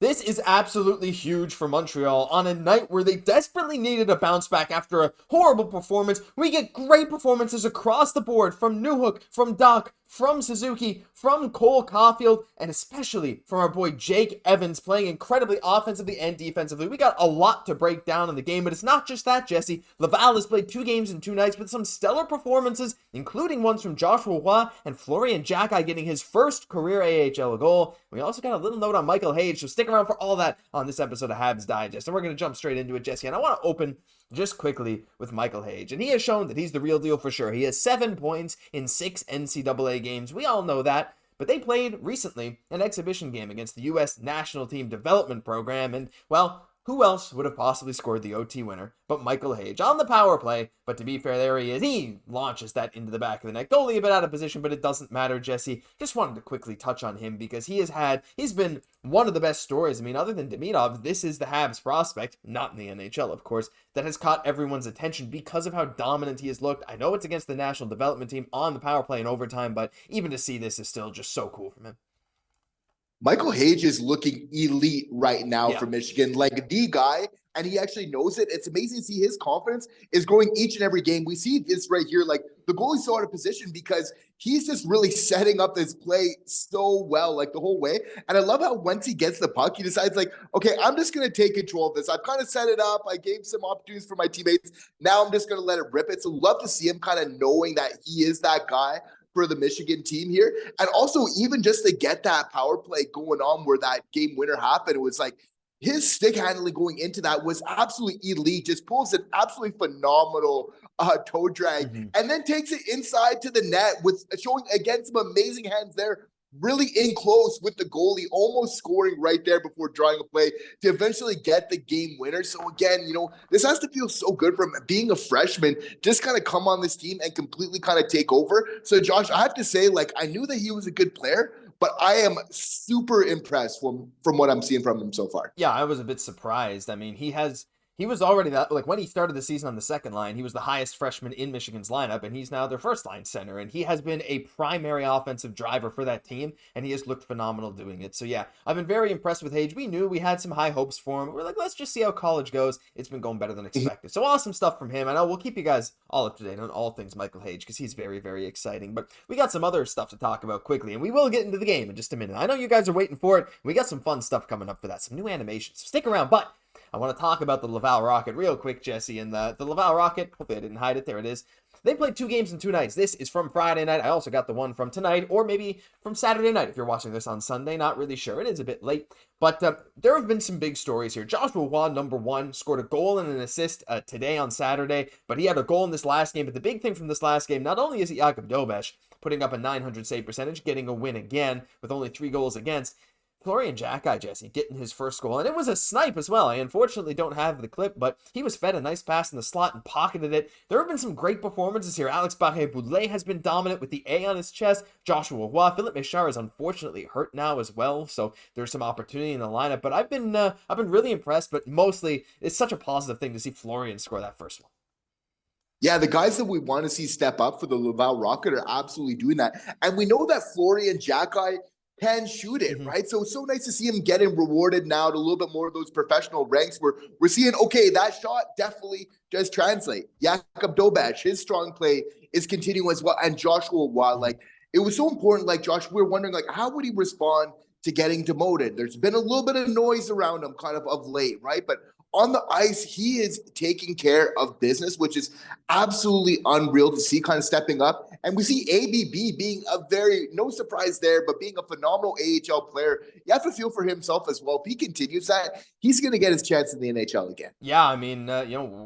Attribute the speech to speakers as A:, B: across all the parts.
A: This is absolutely huge for Montreal on a night where they desperately needed a bounce back after a horrible performance. We get great performances across the board from Newhook, from Dach, from Suzuki, from Caufield, and especially from our boy Jake Evans playing incredibly offensively and defensively. We got a lot to break down in the game, but it's not just that, Jesse. Laval has played 2 games in 2 nights with some stellar performances, including ones from Joshua Roy and Florian Xhekaj getting his first career AHL goal. We also got a little note on Michael Hage, so stick around for all that on this episode of Habs Digest. And we're going to jump straight into it, Jesse. And I want to open just quickly with Michael Hage. And he has shown that he's the real deal for sure. He has 7 points in 6 NCAA games. We all know that. But they played recently an exhibition game against the U.S. National Team Development Program. And, well, who else would have possibly scored the OT winner but Michael Hage on the power play? But to be fair, there he is. He launches that into the back of the net. Goalie a bit out of position, but it doesn't matter, Jesse. Just wanted to quickly touch on him because he's been one of the best stories. I mean, other than Demidov, this is the Habs prospect, not in the NHL, of course, that has caught everyone's attention because of how dominant he has looked. I know it's against the national development team on the power play in overtime, but even to see this is still just so cool from him.
B: Michael Hage is looking elite right now
A: Yeah.
B: for Michigan, like the guy, and he actually knows it. It's amazing to see his confidence is growing each and every game. We see this right here, like the goalie's so out of position because he's just really setting up this play so well, like the whole way. And I love how once he gets the puck, he decides like, okay, I'm just going to take control of this. I've kind of set it up. I gave some opportunities for my teammates. Now I'm just going to let it rip it. So love to see him kind of knowing that he is that guy for the Michigan team here. And also even just to get that power play going on where that game winner happened, it was like his stick handling going into that was absolutely elite, just pulls an absolutely phenomenal toe drag and then takes it inside to the net with showing again some amazing hands there, really in close with the goalie, almost scoring right there before drawing a play to eventually get the game winner. So again, this has to feel so good from being a freshman, just kind of come on this team and completely kind of take over. So Josh, I have to say, like, I knew that he was a good player, but I am super impressed from what I'm seeing from him so far.
A: Yeah, I was a bit surprised. I mean, he was already that, like when he started the season on the second line, he was the highest freshman in Michigan's lineup, and he's now their first line center, and he has been a primary offensive driver for that team, and he has looked phenomenal doing it. So yeah, I've been very impressed with Hage. We knew we had some high hopes for him. We're like, let's just see how college goes. It's been going better than expected. So awesome stuff from him. I know we'll keep you guys all up to date on all things Michael Hage because he's very, very exciting. But we got some other stuff to talk about quickly, and we will get into the game in just a minute. I know you guys are waiting for it. We got some fun stuff coming up for that, some new animations. Stick around, but I want to talk about the Laval Rocket real quick, Jesse. And the Laval Rocket, hopefully I didn't hide it, there it is. They played 2 games in 2 nights. This is from Friday night. I also got the one from tonight, or maybe from Saturday night if you're watching this on Sunday. Not really sure. It is a bit late. But there have been some big stories here. Joshua Roy, number 1, scored a goal and an assist today on Saturday, but he had a goal in this last game. But the big thing from this last game, not only is it Jakob putting up a .900 save percentage, getting a win again with only 3 goals against, Florian Xhekaj, Jesse, getting his first goal. And it was a snipe as well. I unfortunately don't have the clip, but he was fed a nice pass in the slot and pocketed it. There have been some great performances here. Alex Barré-Boulet has been dominant with the A on his chest. Joshua Roy, Philip Méchard is unfortunately hurt now as well, so there's some opportunity in the lineup. But I've been really impressed, but mostly it's such a positive thing to see Florian score that first one.
B: Yeah, the guys that we want to see step up for the Laval Rocket are absolutely doing that. And we know that Florian Xhekaj can shoot it, right? So it's so nice to see him getting rewarded now to a little bit more of those professional ranks where we're seeing, okay, that shot definitely does translate. Jakob Dobach, his strong play is continuing as well. And Joshua Roy, like, it was so important, like, Josh, we were wondering, like, how would he respond to getting demoted? There's been a little bit of noise around him kind of late, right? But on the ice, he is taking care of business, which is absolutely unreal to see, kind of stepping up. And we see ABB being a no surprise there, but being a phenomenal AHL player. You have to feel for himself as well. If he continues that, he's going to get his chance in the NHL again.
A: Yeah, I mean,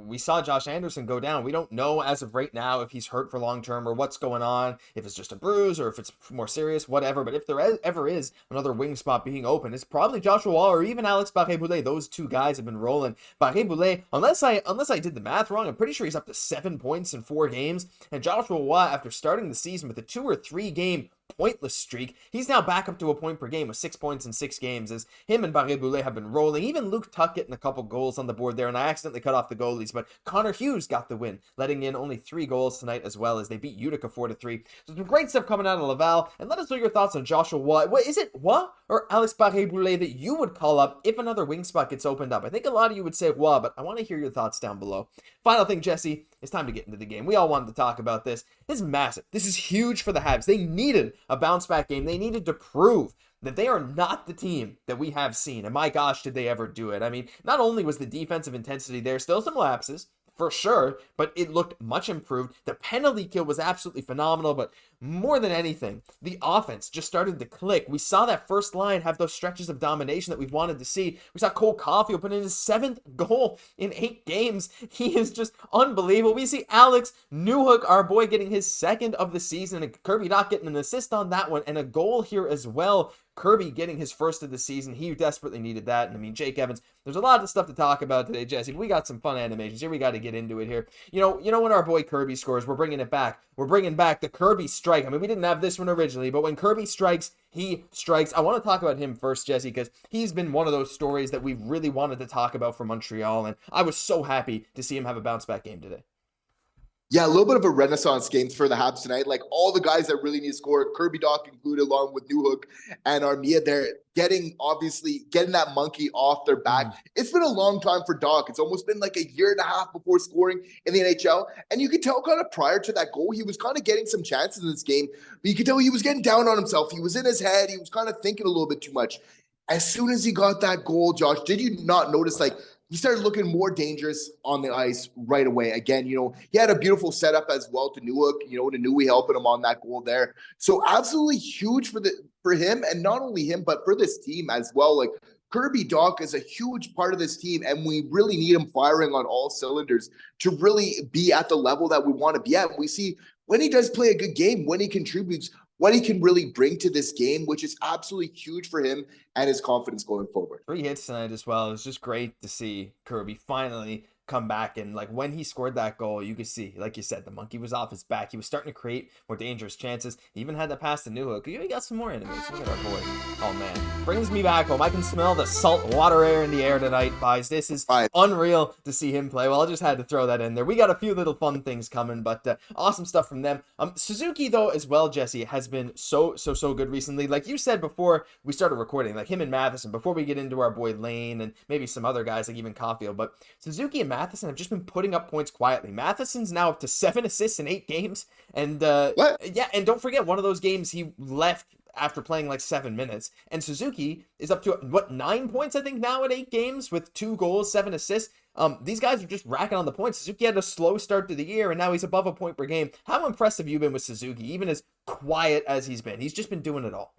A: we saw Josh Anderson go down. We don't know as of right now if he's hurt for long term or what's going on, if it's just a bruise or if it's more serious, whatever. But if there ever is another wing spot being open, it's probably Joshua Roy or even Alex Barré-Boulet. Those 2 guys have been rolling. Barré-Boulet, unless I did the math wrong, I'm pretty sure he's up to 7 points in 4 games. And Joshua Roy, after starting the season with a 2 or 3 game pointless streak. He's now back up to a point per game with 6 points in 6 games as him and Barré-Boulet have been rolling. Even Luke Tuck getting a couple goals on the board there, and I accidentally cut off the goalies, but Connor Hughes got the win, letting in only 3 goals tonight as well as they beat Utica 4-3. So some great stuff coming out of Laval, and let us know your thoughts on Joshua Waugh. What is it, Waugh or Alex Barré-Boulet that you would call up if another wing spot gets opened up? I think a lot of you would say Waugh, but I want to hear your thoughts down below. Final thing, Jesse, it's time to get into the game. We all wanted to talk about this. This is massive. This is huge for the Habs. They needed a bounce back game. They needed to prove that they are not the team that we have seen. And my gosh, did they ever do it? I mean, not only was the defensive intensity there, still some lapses, for sure, but it looked much improved. The penalty kill was absolutely phenomenal, but more than anything, the offense just started to click. We saw that first line have those stretches of domination that we've wanted to see. We saw Cole Caufield put in his 7th goal in 8 games. He is just unbelievable. We see Alex Newhook, our boy, getting his 2nd of the season, and Kirby Dach getting an assist on that one, and a goal here as well. Kirby getting his 1st of the season. He desperately needed that. And I mean, Jake Evans, there's a lot of stuff to talk about today, Jesse. We got some fun animations here. We got to get into it here. You know when our boy Kirby scores, we're bringing it back. We're bringing back the Kirby strike. I mean, we didn't have this one originally, but when Kirby strikes, he strikes. I want to talk about him first, Jesse, because he's been one of those stories that we've really wanted to talk about for Montreal. And I was so happy to see him have a bounce back game today.
B: Yeah, a little bit of a renaissance game for the Habs tonight. Like all the guys that really need to score, Kirby Dach included, along with Newhook and Armia, they're getting that monkey off their back. It's been a long time for Dach. It's almost been like a year and a half before scoring in the NHL. And you could tell kind of prior to that goal, he was kind of getting some chances in this game, but you could tell he was getting down on himself. He was in his head. He was kind of thinking a little bit too much. As soon as he got that goal, Josh, did you not notice he started looking more dangerous on the ice right away. Again, he had a beautiful setup as well to Newhook, to Newey helping him on that goal there. So absolutely huge for him, and not only him, but for this team as well. Like Kirby Dach is a huge part of this team, and we really need him firing on all cylinders to really be at the level that we want to be at. We see when he does play a good game, when he contributes, what he can really bring to this game, which is absolutely huge for him and his confidence going forward.
A: 3 hits tonight as well. It was just great to see Kirby finally come back, and when he scored that goal, you could see, like you said, the monkey was off his back. He was starting to create more dangerous chances. He even had that pass to Newhook. We got some more enemies. Look at our boy. Oh man, brings me back home. I can smell the salt water air in the air tonight, guys. This is unreal to see him play. Well, I just had to throw that in there. We got a few little fun things coming, but awesome stuff from them. Suzuki though as well, Jesse, has been so good recently. Like you said before we started recording, like him and Matheson, before we get into our boy Lane and maybe some other guys like even Caufield, but Suzuki and Matheson have just been putting up points quietly. Matheson's now up to 7 assists in 8 games. And yeah, and don't forget, one of those games he left after playing like 7 minutes. And Suzuki is up to 9 points, I think, now at 8 games with 2 goals, 7 assists. These guys are just racking on the points. Suzuki had a slow start to the year, and now he's above a point per game. How impressed have you been with Suzuki, even as quiet as he's been? He's just been doing it all.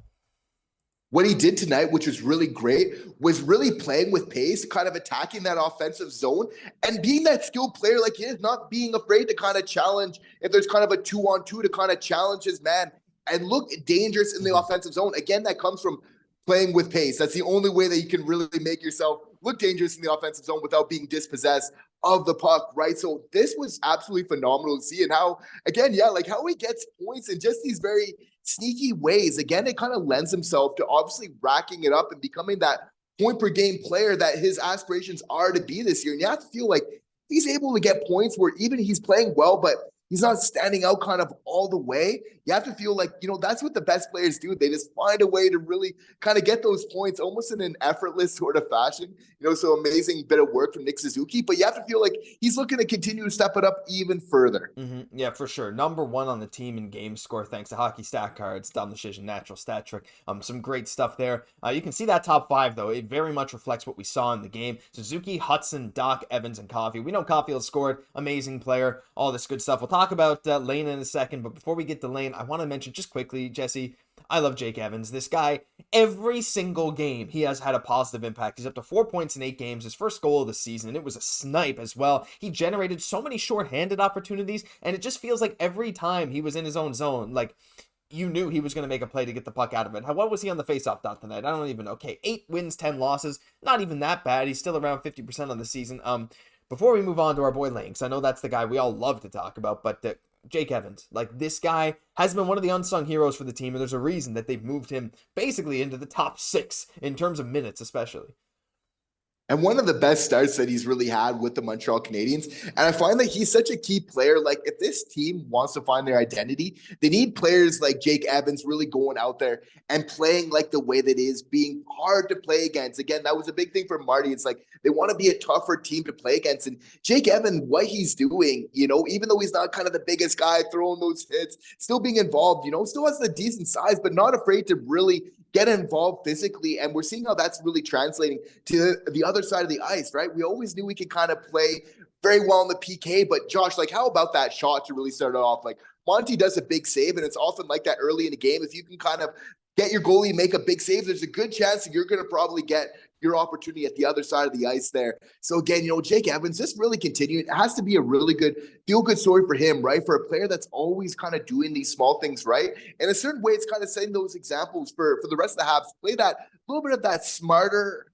B: What he did tonight, which was really great, was really playing with pace, kind of attacking that offensive zone and being that skilled player like he is, not being afraid to kind of challenge if there's kind of a 2-on-2 to kind of challenge his man and look dangerous in the offensive zone. Again, that comes from playing with pace. That's the only way that you can really make yourself look dangerous in the offensive zone without being dispossessed of the puck, right? So this was absolutely phenomenal to see, and how, again, how he gets points in just these very sneaky ways. Again, it kind of lends himself to obviously racking it up and becoming that point per game player that his aspirations are to be this year. And you have to feel like he's able to get points where even he's playing well, but he's not standing out kind of all the way. You have to feel like, that's what the best players do. They just find a way to really kind of get those points almost in an effortless sort of fashion. So amazing bit of work from Nick Suzuki, but you have to feel like he's looking to continue to step it up even further.
A: Yeah, for sure. Number 1 on the team in game score, thanks to Hockey Stat Cards, Dumb Decision, Natural Stat Trick. Some great stuff there. You can see that top 5, though. It very much reflects what we saw in the game. Suzuki, Hutson, Dach, Evans, and Caufield. We know Caufield scored. Amazing player. All this good stuff. We'll talk about Lane in a second, but before we get to Lane, I want to mention just quickly, Jesse, I love Jake Evans. This guy, every single game, he has had a positive impact. He's up to 4 points in 8 games, his first goal of the season, and it was a snipe as well. He generated so many shorthanded opportunities, and it just feels like every time he was in his own zone, like, you knew he was going to make a play to get the puck out of it. What was he on the faceoff dot tonight? I don't even know. Okay, 8 wins, 10 losses. Not even that bad. He's still around 50% on the season. Before we move on to our boy Lane, because I know that's the guy we all love to talk about, but Jake Evans. Like, this guy has been one of the unsung heroes for the team, and there's a reason that they've moved him basically into the top 6 in terms of minutes, especially.
B: And one of the best starts that he's really had with the Montreal Canadiens. And I find that he's such a key player. Like, if this team wants to find their identity, they need players like Jake Evans really going out there and playing like the way that is, being hard to play against. Again, that was a big thing for Marty. It's like they want to be a tougher team to play against. And Jake Evans, what he's doing, you know, even though he's not kind of the biggest guy throwing those hits, still being involved, you know, still has a decent size, but not afraid to really get involved physically. And we're seeing how that's really translating to the other side of the ice, right? We always knew we could kind of play very well in the PK, but Josh, like, how about that shot to really start it off? Like, Monty does a big save, and it's often like that early in the game. If you can kind of get your goalie, make a big save, there's a good chance that you're going to probably get your opportunity at the other side of the ice there. So again, you know, Jake Evans, this really continued. It has to be a really good, feel-good story for him, right? For a player that's always kind of doing these small things right. In a certain way, it's kind of setting those examples for the rest of the Habs. Play that little bit of that smarter,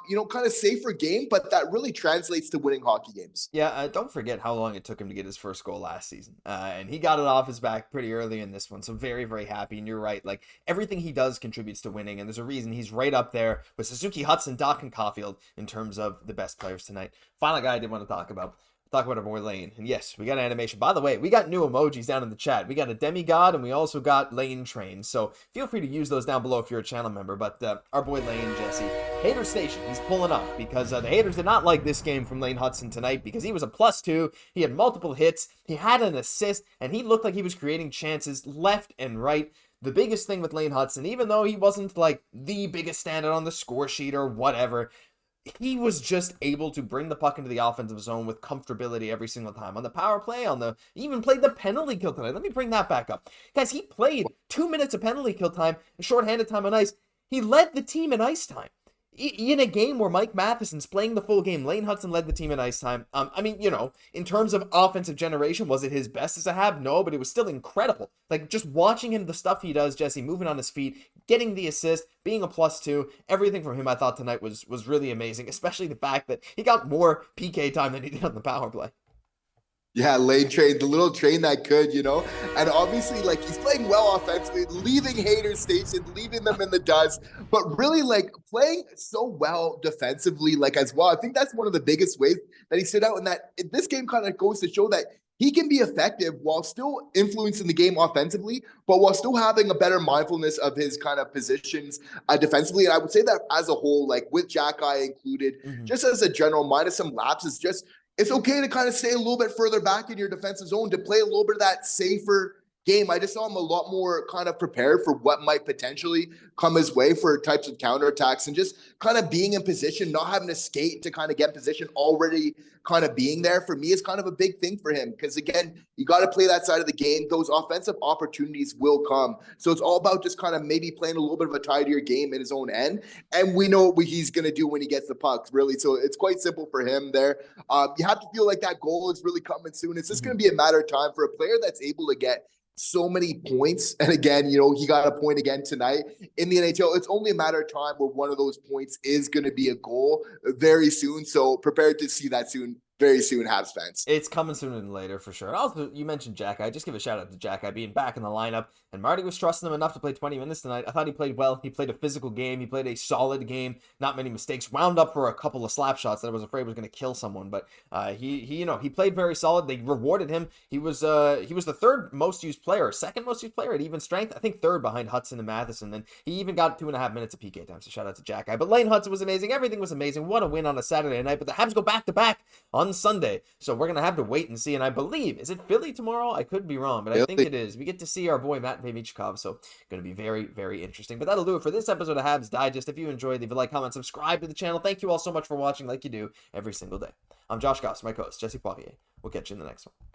B: you know, kind of safer game, but that really translates to winning hockey games.
A: Yeah, don't forget how long it took him to get his first goal last season. And he got it off his back pretty early in this one. So very, very happy. And you're right. Like, everything he does contributes to winning. And there's a reason he's right up there with Suzuki, Hutson, Dach, and Caufield in terms of the best players tonight. Final guy I did want to talk about our boy Lane. And yes, we got an animation. By the way, we got new emojis down in the chat. We got a demigod, and we also got Lane Train. So feel free to use those down below if you're a channel member. But our boy Lane, Jesse, Hater Station, he's pulling up because the haters did not like this game from Lane Hutson tonight because he was a +2. He had multiple hits. He had an assist, and he looked like he was creating chances left and right. The biggest thing with Lane Hutson, even though he wasn't like the biggest standout on the score sheet or whatever, he was just able to bring the puck into the offensive zone with comfortability every single time. On the power play, he even played the penalty kill tonight. Let me bring that back up. Guys, he played 2 minutes of penalty kill time, shorthanded time on ice. He led the team in ice time. In a game where Mike Matheson's playing the full game, Lane Hutson led the team in ice time. I mean, you know, in terms of offensive generation, was it his best as a Hab? No, but it was still incredible. Like, just watching him, the stuff he does, Jesse, moving on his feet, getting the assist, being a +2, everything from him I thought tonight was really amazing, especially the fact that he got more PK time than he did on the power play.
B: Yeah, Lane Train, the little train that could, you know, and obviously, like, he's playing well offensively, leaving Hater Station, leaving them in the dust, but really, like, playing so well defensively, like, as well. I think that's one of the biggest ways that he stood out, and that this game kind of goes to show that he can be effective while still influencing the game offensively, but while still having a better mindfulness of his kind of positions defensively. And I would say that as a whole, like, with Xhekaj included, just as a general, minus some lapses, just it's okay to kind of stay a little bit further back in your defensive zone to play a little bit of that safer game. I just saw him a lot more kind of prepared for what might potentially come his way for types of counterattacks and just kind of being in position, not having to skate to kind of get in position, already kind of being there for me is kind of a big thing for him. Because again, you got to play that side of the game. Those offensive opportunities will come. So it's all about just kind of maybe playing a little bit of a tidier game in his own end. And we know what he's going to do when he gets the puck, really. So it's quite simple for him there. You have to feel like that goal is really coming soon. It's just going to be a matter of time for a player that's able to get so many points. And again, you know, he got a point again tonight in the NHL. It's only a matter of time where one of those points is going to be a goal very soon. So prepared to see that soon. Very soon, Habs fans.
A: It's coming sooner than later, for sure. Also, you mentioned Xhekaj. Just give a shout-out to Xhekaj being back in the lineup. And Marty was trusting him enough to play 20 minutes tonight. I thought he played well. He played a physical game. He played a solid game. Not many mistakes. Wound up for a couple of slap shots that I was afraid was going to kill someone. But he played very solid. They rewarded him. He was the third most used player, second most used player at even strength. I think third behind Hutson and Matheson. And he even got 2.5 minutes of PK time. So shout-out to Xhekaj. But Lane Hutson was amazing. Everything was amazing. What a win on a Saturday night. But the Habs go back-to-back on Sunday. So we're going to have to wait and see. And I believe, is it Philly tomorrow? I could be wrong, but I think it is. We get to see our boy Matt Vemichkov. So going to be very, very interesting. But that'll do it for this episode of Habs Digest. If you enjoyed, leave a like, comment, subscribe to the channel. Thank you all so much for watching like you do every single day. I'm Josh Gosse, my co-host, Jesse Poirier. We'll catch you in the next one.